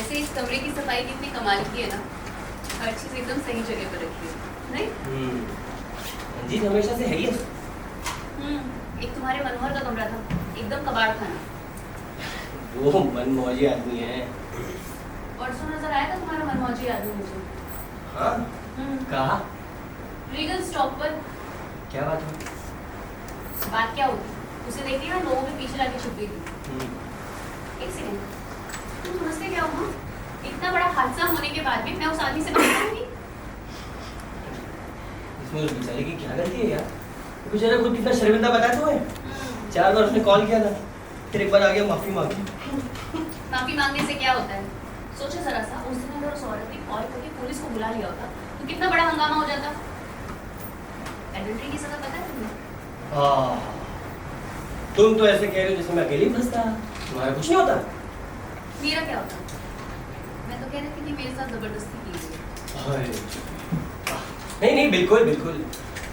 वैसे इस कमरे की सफाई कितनी कमाल की है ना, हर चीज एकदम सही जगह पर रखी है, नहीं? जी हमेशा से है ही है। एक तुम्हारे मनोहर का कमरा था, एकदम कबाड़ खाना। वो मनमौजी आदमी है। परसों नजर आया था तुम्हारा मनमौजी आदमी मुझे। हाँ? कहा? रीगल स्टॉप पर। क्या बात है? बात क्या होगी? उसे देख लिया लोगों के पीछे लाके छुप गई थी। एक सेकंड, तुम समझते क्या हो? इतना बड़ा हादसा होने के बाद भी मैं उस आदमी से बात करूंगी? इसमें उस बेचारे की क्या गलती है यार? बेचारा खुद कितना शर्मिंदा बताया तुम्हें? 4 बार उसने कॉल किया था, फिर एक बार आ गया माफी मांगी। माफी मांगने से क्या होता है? सोचो जरा सा, उस दिन अगर उस औरत ने कॉल करके पुलिस को बुला लिया होता तो कितना बड़ा हंगामा हो जाता। एडल्ट्री की सजा पता है तुम्हें? तुम तो ऐसे कह रहे हो जैसे मैं अकेले ही फंसता, तुम्हारा कुछ नहीं होता। मेरा क्या होता? मैं तो कह रही थी कि मेरे साथ जबरदस्ती की गई। नहीं नहीं, बिल्कुल बिल्कुल।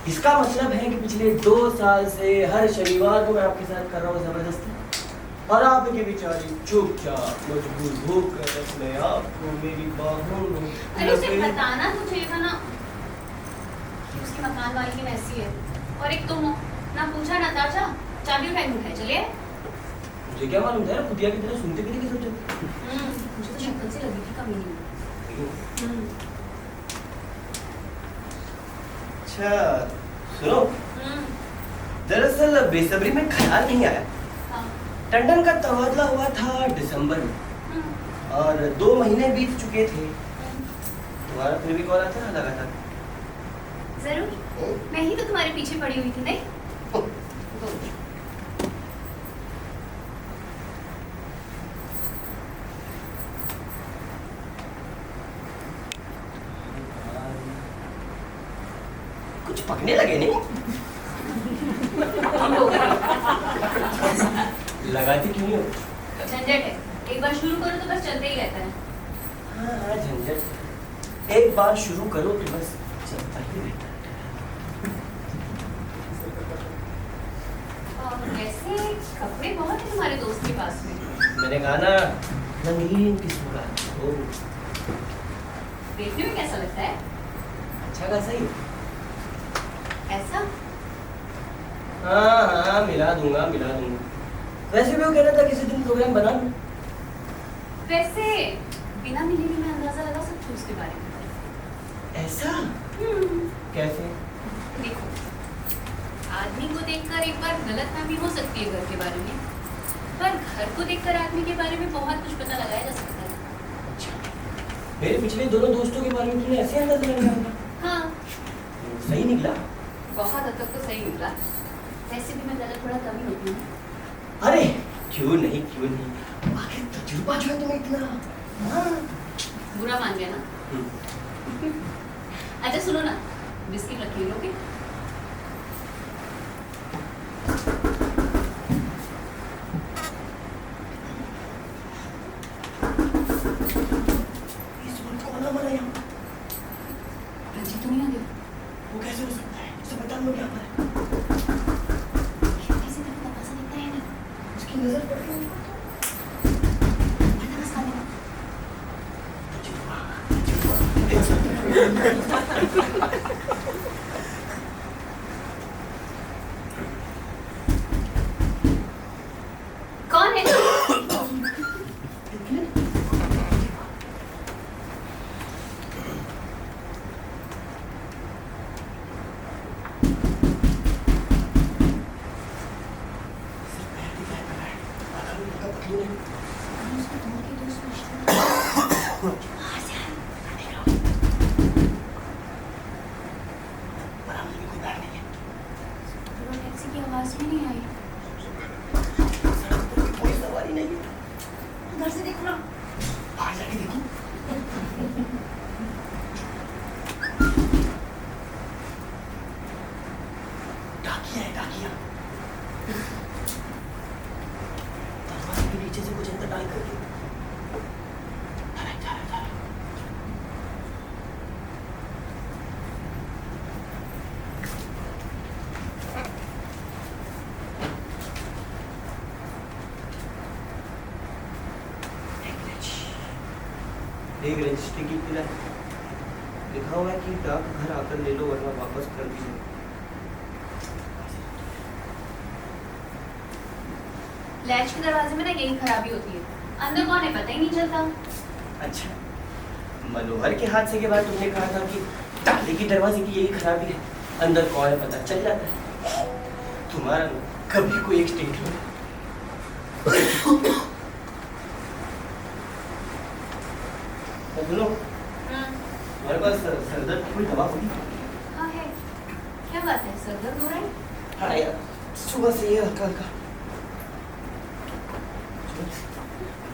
इसका मतलब है कि पिछले 2 साल से हर शनिवार को मैं आपके साथ कर रहा हूँ जबरदस्ती, और आपकी बेचारी चुपचाप मजबूर होकर अपने आप को मेरी बाहों में। अरे उसे बताना तो चाहिए था ना कि उसकी मकान वाली की ऐसी है, और एक तुम हो, ना पूछा ना ताजा, चाबी उठाई मुठाई चले। मुझे क्या मालूम था, कुतिया की तरह सुनते भी नहीं सोचे। मुझे तो शक्ल से लगी थी कमी नहीं। अच्छा सुनो, दरअसल बेसब्री में ख्याल नहीं आया। टंडन का तबादला हुआ था दिसंबर में, और 2 महीने बीत चुके थे। तुम्हारा फिर भी कॉल आता है लगातार। जरूर, मैं ही तो तुम्हारे पीछे पड़ी हुई थी, नहीं? कुछ पकने लगे नहीं? लगाती क्यों नहीं हो? झंझट है, एक बार शुरू करो तो बस चलते ही रहता है। हाँ झंझट, एक बार शुरू करो तो बस चलता ही रहता है। वैसे कपड़े बहुत है तुम्हारे दोस्त के पास में। मैंने कहा ना, रंगीन किस्म का हो। देखने में कैसा लगता है? अच्छा खासा ही ऐसा? हाँ मिला दूंगा मिला दूंगा। वैसे भी वो कह रहा था किसी दिन प्रोग्राम बना लूं। वैसे बिना मिले भी मैं अंदाजा लगा सकती हूँ उसके बारे में। ऐसा? कैसे? देखो, आदमी को देखकर एक बार गलतफहमी हो सकती है घर के बारे में, पर घर को देखकर आदमी के बारे में बहुत कुछ पता लगाया जा सकता है। अच्छा, मेरे पिछले दोनों दोस्तों के बारे में तुमने ऐसे अंदाजा लगाया? हाँ, सही निकला। बहुत हद तक तो सही निकला। वैसे भी मैं गलत थोड़ा कम ही होती हूँ। अरे क्यों नहीं क्यों नहीं, आखिर तजुर्बा जो है तुम्हें इतना। हाँ बुरा मान गया ना? अच्छा सुनो ना, बिस्किट रखी लोगे? रंजीत तो नहीं आ गया? वो कैसे हो सकता है? उसे बता लो क्या है? कैसे तक पैसा दिखता है ना? उसकी नजर पड़ गई। बस खा लेना। कौन है? टैक्सी की आवाज भी नहीं आई। कोई सवारी नहीं है। उधर से देखो ना, बाहर जाके देखो। डाकिया है डाकिया। दरवाजे के नीचे से कुछ अंदर डाल करके एक रजिस्ट्री की किराया लिखा हुआ है कि डाक घर आकर ले लो वरना वापस कर दीजिए। लैच के दरवाजे में ना यही खराबी होती है, अंदर कौन है पता ही नहीं चलता। अच्छा, मनोहर के हादसे के बाद तुमने कहा था कि ताले के दरवाजे की यही खराबी है, अंदर कौन है पता चल जाता है। तुम्हारा कभी कोई एक स्टेटमेंट सुनो, हमारे पास सरदर्द की कोई दवा होगी? हाँ है, क्या बात है, सर दर्द हो रहा है? हाँ यार, सुबह से ये हल्का हल्का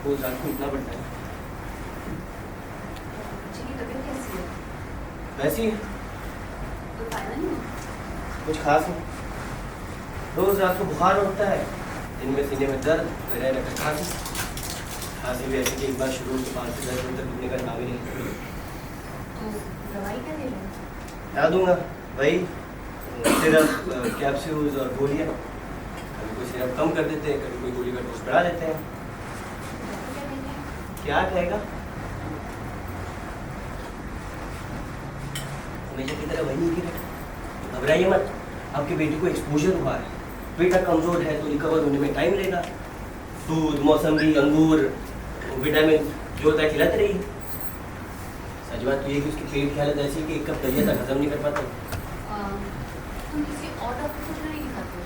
रोज रात को इतना बढ़ता है। बच्चे की तबीयत कैसी है? वैसे ही कोई फायदा नहीं हुआ? कुछ खास नहीं, रोज रात को बुखार होता है, दिन में सीने में दर्द, गले में खांसी भी ऐसी कि एक बार शुरू होकर 5 से 10 दिन तक रुकने का नाम ही नहीं। तो दवाई क्या दे रहे हो? ला दूंगा वही सिरप, कैप्सूल्स और गोलियाँ। कभी कोई सिरप कम कर देते हैं, कभी कोई गोली का डोज बढ़ा देते हैं। डॉक्टर क्या कहते हैं? क्या कहेगा? हमेशा की तरह वही नहीं गिरेगा। घबराइए मत, आपके बेटे को एक्सपोजर हुआ है, बेटा कमजोर है तो रिकवर होने में टाइम लेगा। दूध, मौसमी, अंगूर, विटामिन जो होता है खिलाते रहिए। सच बात तो ये कि उसकी पेट की हालत ऐसी है कि एक कप दलिया तक हजम नहीं कर पाता। तुम किसी और डॉक्टर को क्यों नहीं दिखाते हो?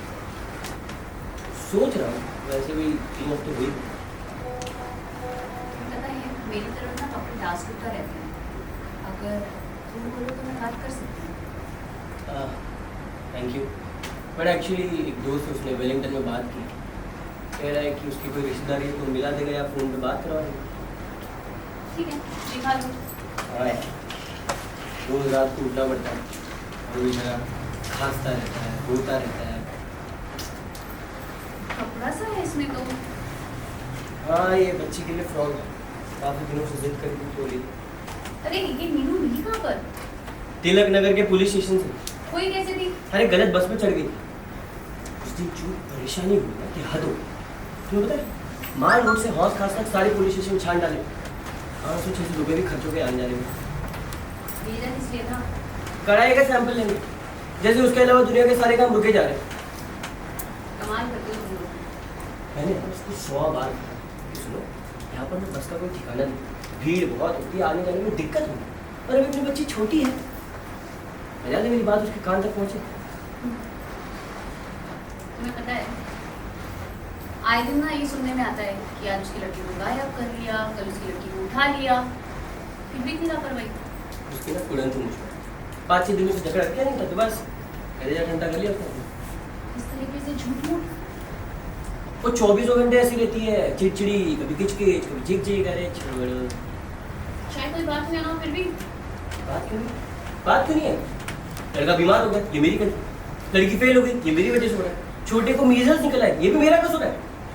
सोच रहा हूँ, वैसे भी 3 हफ्ते हुई। पता है मेरी तरफ ना डॉक्टर दासगुप्ता रहते हैं, अगर तुम बोलो तो मैं बात कर सकती हूँ। थैंक यू, बट एक्चुअली एक दोस्त है, उसने वेलिंगटन में बात की, कह रहा है कि उसकी कोई रिश्तेदारी है तो मिला देगा या फ़ोन पे बात करवा देगा। ठीक है, दिखा लो। हाँ यार, रोज रात को उठना पड़ता है और बेचारा खांसता रहता है, रोता रहता है। कपड़ा सा है इसमें तो। हाँ, ये बच्ची के लिए फ्रॉक है, काफ़ी दिनों से जिद करके चोरी। अरे ये मीनू मिली कहाँ पर? तिलक नगर के पुलिस स्टेशन से। कोई कैसे थी? अरे गलत बस में चढ़ गई। उस दिन जो परेशानी हुई ना कि हद हो। तुम्हें पता है, माल रोड से हौस खास तक सारे पुलिस स्टेशन छान डाले, 500-600 रुपये भी खर्च हो गए आने जाने में। रीजन इसलिए था कढ़ाई का सैंपल लेंगे, जैसे उसके अलावा दुनिया के सारे काम रुके जा रहे हैं। कमाल करते हो तुम लोग। मैंने उसको 100 बार कहा कि सुनो, यहाँ पर ना बस का कोई ठिकाना नहीं, भीड़ बहुत होती है, आने जाने में दिक्कत होगी, और अभी अपनी बच्ची छोटी है। मजा मेरी बात उसके कान तक पहुँचे। तुम्हें पता है आए दिन ना ये सुनने में आता है कि आज उसकी लड़की को गायब कर लिया, कल उसकी लड़की को उठा लिया, फिर भी इतनी लापरवाही। उसकी ना तुरंत मुझ पर 5-6 दिनों से झगड़ा किया नहीं था तो बस कलेजा ठंडा कर लिया उसने। इस तरीके से झूठ मूठ। वो 24 घंटे ऐसी रहती है, चिड़चिड़ी, कभी किचकिच, कभी चिक अरे छोड़। शायद कोई बात नहीं ना, फिर भी बात क्यों नहीं? बात क्यों नहीं है? लड़का बीमार हो गया, ये मेरी गलती। लड़की फेल हो गई, ये मेरी वजह से हो रहा है। छोटे को मीजल्स निकला है, ये भी मेरा कसूर है।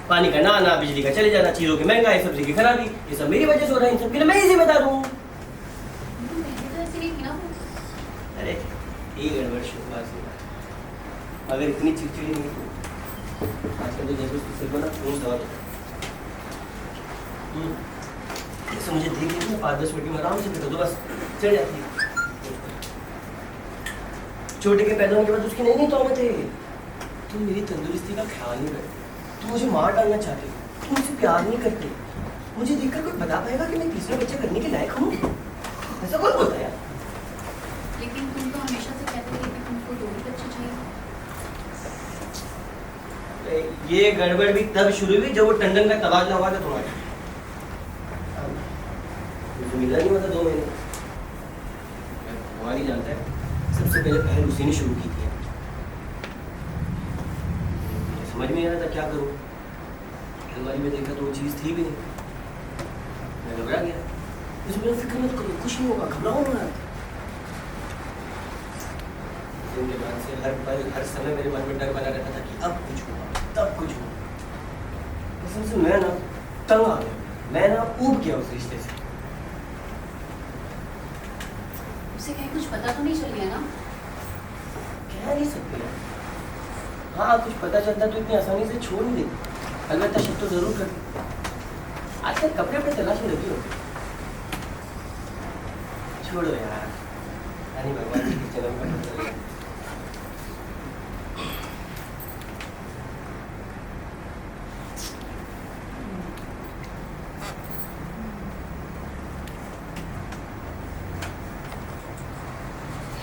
पानी का ना आना, बिजली का चले जाना, चीज़ों की महंगाई, सब्जी की खराबी, ये सब मेरी वजह से हो रहा है। इन सब के लिए मैं ही जिम्मेदार हूँ। पहले तो ऐसी नहीं थी ना वो। अरे ये गड़बड़ शुरुआत से, अगर इतनी चिड़चिड़ी नहीं थी आजकल तो जैसे सिर्फ ना खून दवा देता। जैसे मुझे देख लीजिए ना 5-10 मिनट में आराम से फिर तो बस चढ़ जाती है। छोटे के पैदा होने के बाद उसकी नहीं तौबत है। तुम मेरी तंदुरुस्ती का ख्याल नहीं रखते, तुम मुझे मार डालना चाहते हो, तुम मुझसे प्यार नहीं करते। मुझे देखकर कोई बता पाएगा कि मैं तीसरा बच्चा करने के लायक हूँ? ऐसा कौन बोलता है यार? लेकिन तुम तो हमेशा से कहते थे कि तुमको 2 ही बच्चे चाहिए। ये गड़बड़ भी तब शुरू हुई जब वो टंडन का तबादला हुआ था तुम्हारा। मुझे मिला नहीं हुआ था 2 महीने। भगवान ही जानता है, सबसे पहले पहल उसी ने शुरू की थी। मुझे समझ में नहीं आ रहा था क्या करूँ। अलमारी में देखा तो वो चीज़ थी भी नहीं। मैं घबरा गया। मुझे बोला फिक्र मत करो, कुछ नहीं होगा, घबराओ मत। उनके बाद से हर पल हर समय मेरे मन में डर बना रहता था कि अब कुछ होगा, तब कुछ होगा। कसम से मैं ना तंग आ गया, मैं ना ऊब गया उस रिश्ते से। उसे कहीं कुछ पता तो नहीं चल गया ना? कह नहीं सकते यार। हाँ, कुछ पता चलता तो इतनी आसानी से छोड़ नहीं देती, अलबत्ता शक तो जरूर करती। आजकल कपड़े अपने तलाश में रहती हो। छोड़ो यार, यानी भगवान जी के जन्म का पता लगा।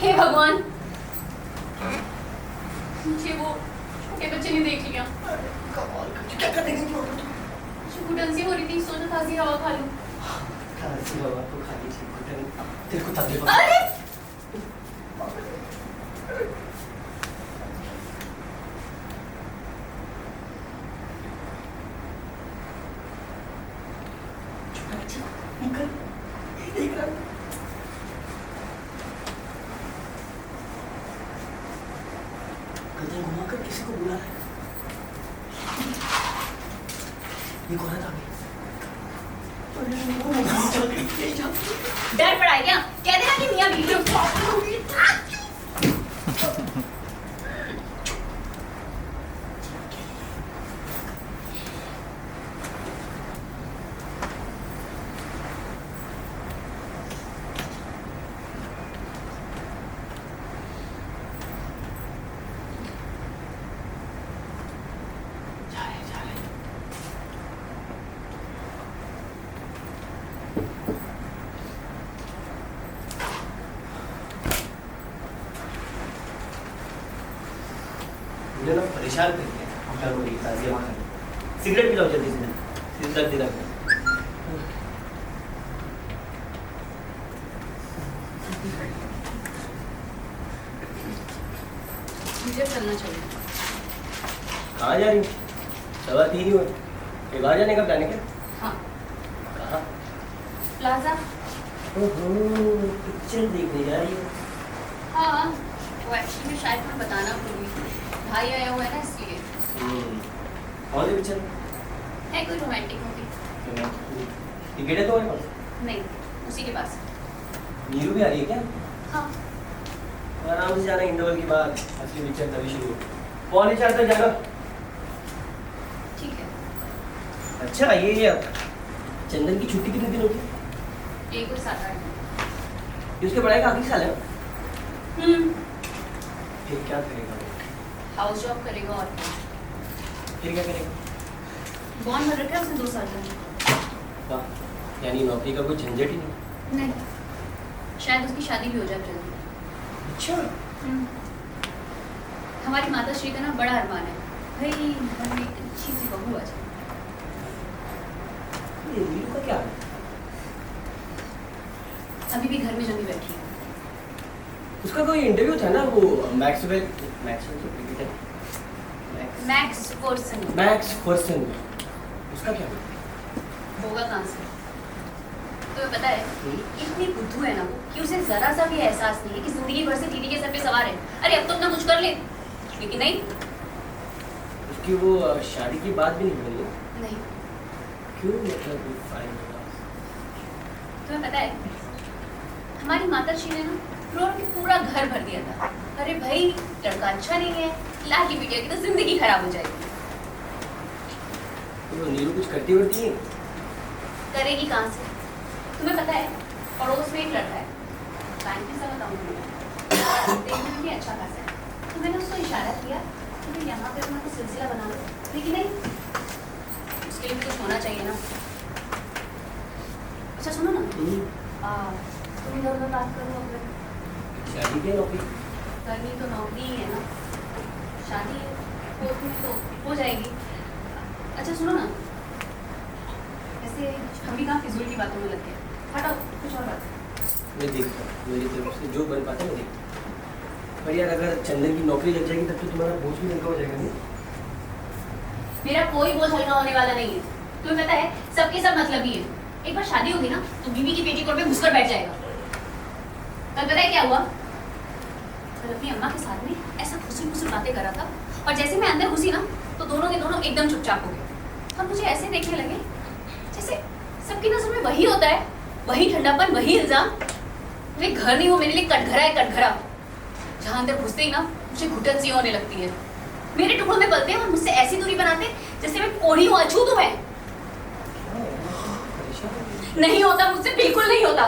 हे भगवान, मुझे वो छोटे बच्चे ने देख लिया। कमाल करती, क्या कर देंगे तुम? मुझे घुटन सी हो रही थी, सोचा ताज़ी हवा खा लूं। ताज़ी हवा तो खा लीजिए, घुटन तेरे को तकलीफ अरे छोटा बच्चा निकल, ये देख रहा है। गर्दन घुमाकर किसी को बुला रहा है। ये कौन है ताकि? डर पड़ा है क्या? कह देना कि मियां बीवी मुझे ना परेशान कर दिया होटल में ताज़ी हवा खाने। सिगरेट पिलाओ जल्दी से, जल्दी रख। मुझे चलना चाहिए। कहाँ जा रही हो? 3:15 ही हुए। कहीं बाहर जाने का प्लान है क्या? हाँ, कहाँ? प्लाजा। ओहो, पिक्चर देखने जा रही हो? हाँ, वो एक्चुअली शायद मैं बताना भूल गई। भाई आया हुआ है ना इसलिए। कौन सी पिक्चर है कोई रोमांटिक मूवी? टिकट है तुम्हारे पास? नहीं, उसी के पास। नीरू भी आ रही है क्या? हाँ, आराम से जाना, इंटरवल के बाद असली पिक्चर तभी शुरू। 3:45 तक जाना। ठीक है। अच्छा, ये चंदन की छुट्टी कितने दिन होगी? ये कोई 7-8 दिन। ये उसके पढ़ाई का आखिरी साल है? फिर क्या करेगा? हाउस जॉब करेगा और क्या? फिर क्या करेगा? बॉन्ड भर रखा है उसने 2 साल का। वाह, यानी नौकरी का कोई झंझट ही नहीं। नहीं, शायद उसकी शादी भी हो जाए जल्दी। अच्छा, हमारी माता श्री का ना बड़ा अरमान है भाई, घर में एक अच्छी सी बहू आ जाए। ये नीरू का क्या है? अभी भी घर में जमी बैठी है। उसका कोई इंटरव्यू था ना, वो मैक्सवेल जो cricketer max person max person, उसका क्या हुआ? होगा कहाँ से? तुम्हें पता है इतनी बुद्धू है ना वो कि उसे जरा सा भी एहसास नहीं है कि जिंदगी भर से दीदी के सर पे सवार है। अरे अब तो अपना कुछ कर ले, लेकिन नहीं। उसकी वो शादी की बात भी नहीं बनी? नहीं। क्यों? मतलब फाइन हुआ? तुम्हें पता है हमारी माता श्री ने ना करोड़ के पूरा घर भर दिया था। अरे भाई लड़का अच्छा नहीं है, लाडली बिटिया की तो जिंदगी खराब हो जाएगी। तो नीरू कुछ करती वरती है? करेगी कहाँ से? तुम्हें पता है पड़ोस में एक लड़का है, बैंक में सब अकाउंट में देखने में भी अच्छा खासा है। तो मैंने उसको इशारा किया कि भाई यहाँ पे अपना कुछ सिलसिला बना लो, लेकिन नहीं, उसके लिए भी कुछ होना चाहिए ना। अच्छा सुनो ना, तुम इधर उधर बात करो अगर शादी की नौकरी? करनी तो नौकरी ही है ना, शादी होती तो हो जाएगी। अच्छा सुनो ना, ऐसे हम भी कहाँ फिजूल की बातों में लग गए। हटाओ, कुछ और बात। मैं देखता हूँ, मेरी तरफ से जो बन पाता है मैं देखता हूँ। पर यार अगर चंदन की नौकरी लग जाएगी तब तो तुम्हारा बोझ भी हल्का हो जाएगा नहीं? मेरा कोई बोझ हल्का होने वाला नहीं है। तुम्हें पता है सबके सब मतलब ही है। एक बार शादी होगी ना तो बीवी की पेटीकोट पे घुसकर बैठ जाएगा। कल पता है क्या हुआ? कल अपनी अम्मा के साथ में ऐसा खुशी बातें कर रहा था, और जैसे मैं अंदर घुसी ना तो दोनों के दोनों एकदम चुपचाप हो गए और मुझे ऐसे देखने लगे जैसे सबकी नजर में वही होता है, वही ठंडापन, वही इल्जाम। मेरे घर नहीं, वो मेरे लिए कटघरा है, कटघरा। जहाँ अंदर घुसते ही ना मुझे घुटन सी होने लगती है। मेरे टुकड़ों में पलते हैं और मुझसे ऐसी दूरी बनाते हैं जैसे मैं कोढ़ी हूँ, अछूत हूँ मैं। नहीं होता मुझसे, बिल्कुल नहीं होता।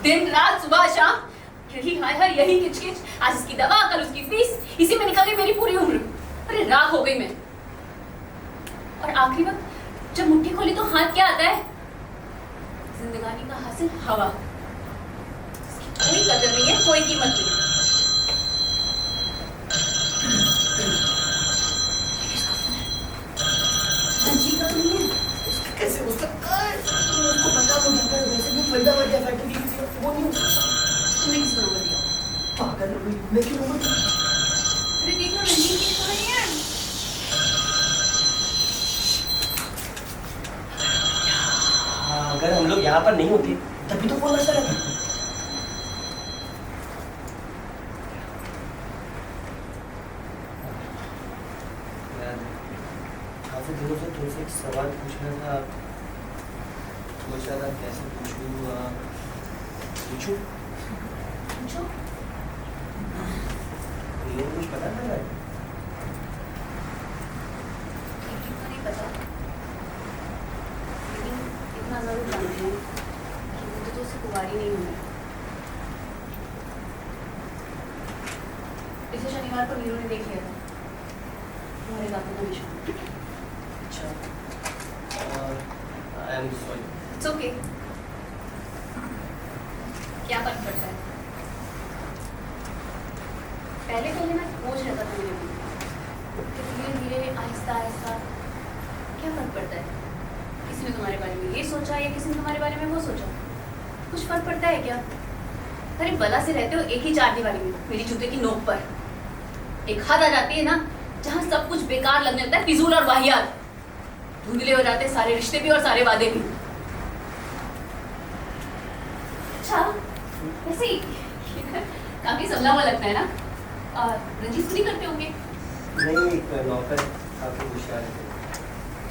दिन रात सुबह शाम यही हाय हाय यही किचकिच, आज इसकी दवा कल उसकी फीस, इसी में निकल गई मेरी पूरी उम्र। अरे राख हो गई मैं। और आखिरी वक्त जब मुट्ठी खोली तो हाथ क्या आता है? जिंदगानी का हासिल हवा। इसकी कोई कदर नहीं है, कोई कीमत नहीं है। रंजीत का तो नहीं है? उसका कैसे हो सकता है? उसको पता तो नहीं, वैसे भी फरीदाबाद या फैक्ट्री की किसी को वो नहीं हो सकता। तुमने किसको नंबर दिया? पागल हो गई, मैं क्यों नंबर दूं? अरे देखो रंजीत की तो नहीं है। हाँ, अगर हम लोग यहाँ पर नहीं होते तभी तो फोन बजता रहता। यार, काफी दिनों से तुमसे एक सवाल पूछना था, सोच रहा था कैसे पूछूं। पूछूं? पूछो। तुम्हें कुछ पता लग रहा है? ठीक तो नहीं पता, लेकिन इतना जरूर जानते हैं कि मुझे तो उससे कुंवारी नहीं होना है। पिछले शनिवार को नीरू ने देख लिया था तुम्हारे दांतों का निशान। अच्छा, I am sorry. It's okay. क्या फर्क पड़ता है? पहले पहले मैं बोझ रहता था मेरे मन, धीरे धीरे आहिस्ता आहिस्ता क्या फर्क पड़ता है? किसी ने तुम्हारे बारे में ये सोचा या किसी ने तुम्हारे बारे में वो सोचा, कुछ फर्क पड़ता है क्या? अरे बला से रहते हो एक ही चार दीवारी में, मेरी जूते की नोक पर। एक हद आ जाती है ना जहाँ सब कुछ बेकार लगने लगता है, फिजूल और वाहियात। धुंधले हो जाते हैं सारे रिश्ते भी और सारे वादे भी। अच्छा वैसे ही काफी संभला हुआ लगता है ना। रंजीत नहीं करते होंगे? नहीं, एक नौकर काफी होशियार है।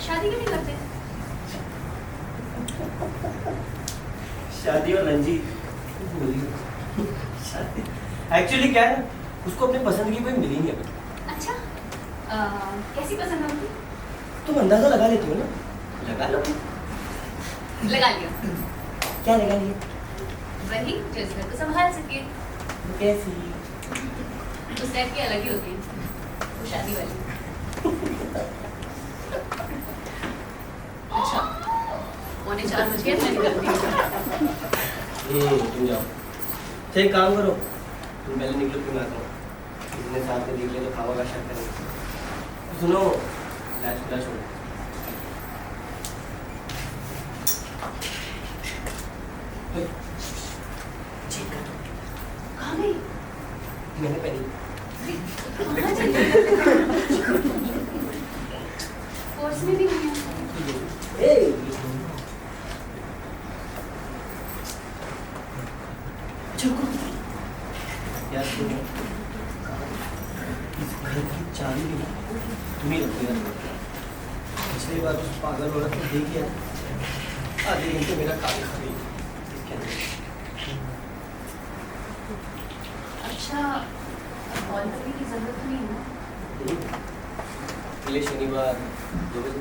शादी क्यों नहीं करते? शादी और रंजीत शादी एक्चुअली क्या है ना, उसको अपने पसंद की कोई मिली नहीं अभी। अच्छा कैसी पसंद है उनकी? तुम अंदाजा लगा लेती हो ना? लगा लो। लगा लिया। क्या लगा लिया? वही जो इस घर को संभाल सके। कैसी? उस टाइप की अलग ही होती है, वो शादी वाली। अच्छा 3:45 बज गए, मैं निकलती हूँ। तुम जाओ। तो एक काम करो, तुम पहले निकलो, फिर मैं आता हूँ। किसी ने साथ में देख लिया तो खावा का शक करेंगे। सुनो, लैच खुला छोड़ो। चेक कर दो। कहाँ गई? मैंने पहनी। कहाँ चली गई? कोर्स में भी नहीं है। चुप। यार सुनो, इस घर की चाबी भी ना तुम ही रखो यार। पिछली बार उस पागल औरत को देख गया, आधे घंटे मेरा काम खा गई इसके अंदर। अच्छा कॉल करने की जरूरत नहीं है ना? अगले शनिवार 2 बजे।